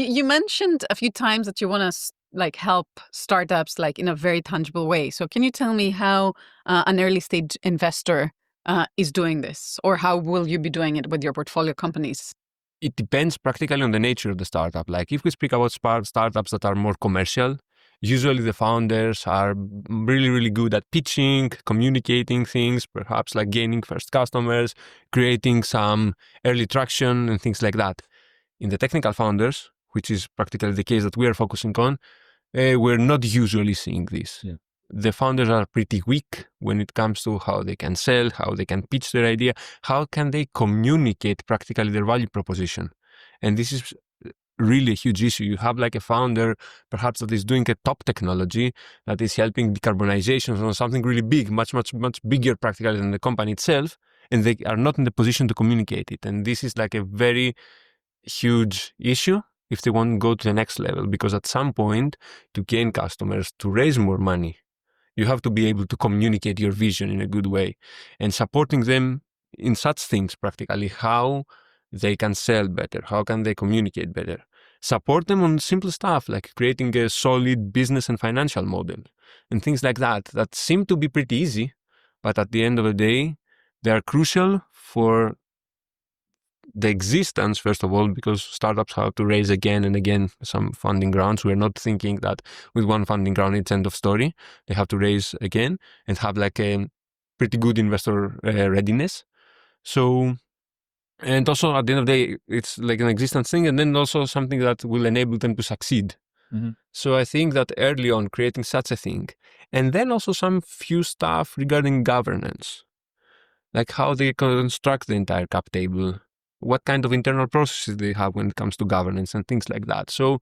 You mentioned a few times that you want to help startups in a very tangible way. So can you tell me how an early stage investor is doing this, or how will you be doing it with your portfolio companies? It depends practically on the nature of the startup. Like if we speak about startups that are more commercial, usually the founders are really, really good at pitching, communicating things, perhaps like gaining first customers, creating some early traction and things like that. In the technical founders, which is practically the case that we are focusing on, we're not usually seeing this. Yeah. The founders are pretty weak when it comes to how they can sell, how they can pitch their idea, how can they communicate practically their value proposition. And this is really a huge issue. You have like a founder perhaps that is doing a top technology that is helping decarbonization or something really big, much bigger practically than the company itself, and they are not in the position to communicate it. And this is like a very huge issue if they want to go to the next level, because at some point, to gain customers, to raise more money, you have to be able to communicate your vision in a good way, and supporting them in such things practically, how they can sell better, how can they communicate better. Support them on simple stuff like creating a solid business and financial model and things like that seem to be pretty easy, but at the end of the day, they are crucial for the existence, first of all, because startups have to raise again and again some funding rounds. We're not thinking that with one funding round, it's end of story. They have to raise again and have like a pretty good investor readiness. So, and also at the end of the day, it's like an existence thing, and then also something that will enable them to succeed. Mm-hmm. So I think that early on, creating such a thing, and then also some few stuff regarding governance, like how they construct the entire cap table, what kind of internal processes they have when it comes to governance and things like that. So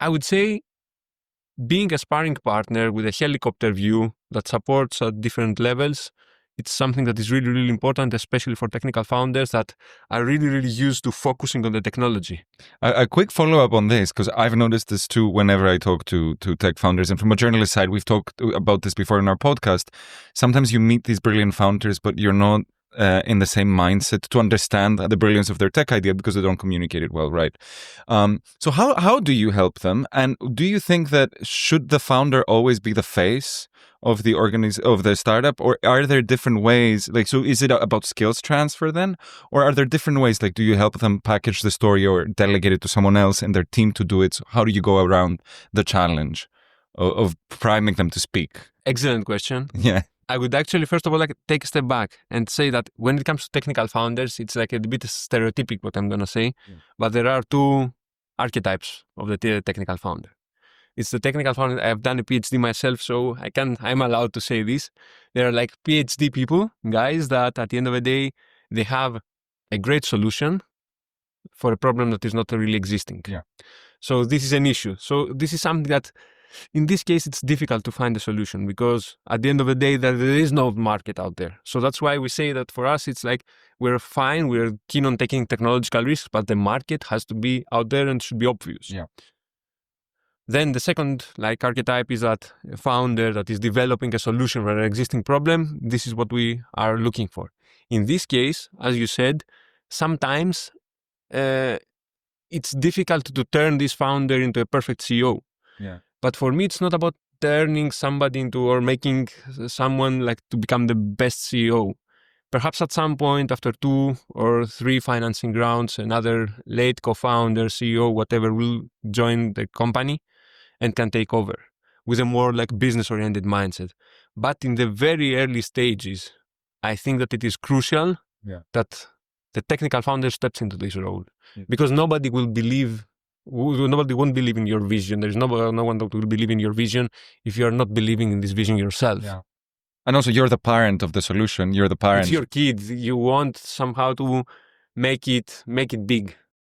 I would say being a sparring partner with a helicopter view that supports at different levels, it's something that is really, really important, especially for technical founders that are really, really used to focusing on the technology. A quick follow-up on this, because I've noticed this too whenever I talk to tech founders. And from a journalist side, we've talked about this before in our podcast. Sometimes you meet these brilliant founders, but you're not in the same mindset to understand the brilliance of their tech idea because they don't communicate it well, right? So how do you help them? And do you think that should the founder always be the face of the of the startup, or are there different ways? Like, so is it about skills transfer then, or are there different ways? Like, do you help them package the story or delegate it to someone else in their team to do it? So how do you go around the challenge of priming them to speak? Excellent question. Yeah. I would actually, first of all, take a step back and say that when it comes to technical founders, it's like a bit stereotypic what I'm going to say, but there are two archetypes of the technical founder. It's the technical founder. I've done a PhD myself, so I'm allowed to say this. There are like PhD people, guys that at the end of the day, they have a great solution for a problem that is not really existing. Yeah. So this is an issue. So this is something that in this case, it's difficult to find a solution because at the end of the day, there is no market out there. So that's why we say that for us, it's like we're fine. We're keen on taking technological risks, but the market has to be out there and should be obvious. Yeah. Then the second archetype is that a founder that is developing a solution for an existing problem. This is what we are looking for. In this case, as you said, sometimes it's difficult to turn this founder into a perfect CEO. Yeah. But for me, it's not about turning somebody into or making someone to become the best CEO. Perhaps at some point after 2 or 3 financing rounds, another late co-founder, CEO, whatever, will join the company and can take over with a more business-oriented mindset. But in the very early stages, I think that it is crucial that the technical founder steps into this role because nobody won't believe in your vision. There's no one that will believe in your vision if you're not believing in this vision yourself. Yeah. And also, you're the parent of the solution. You're the parent. It's your kid. You want somehow to make it big.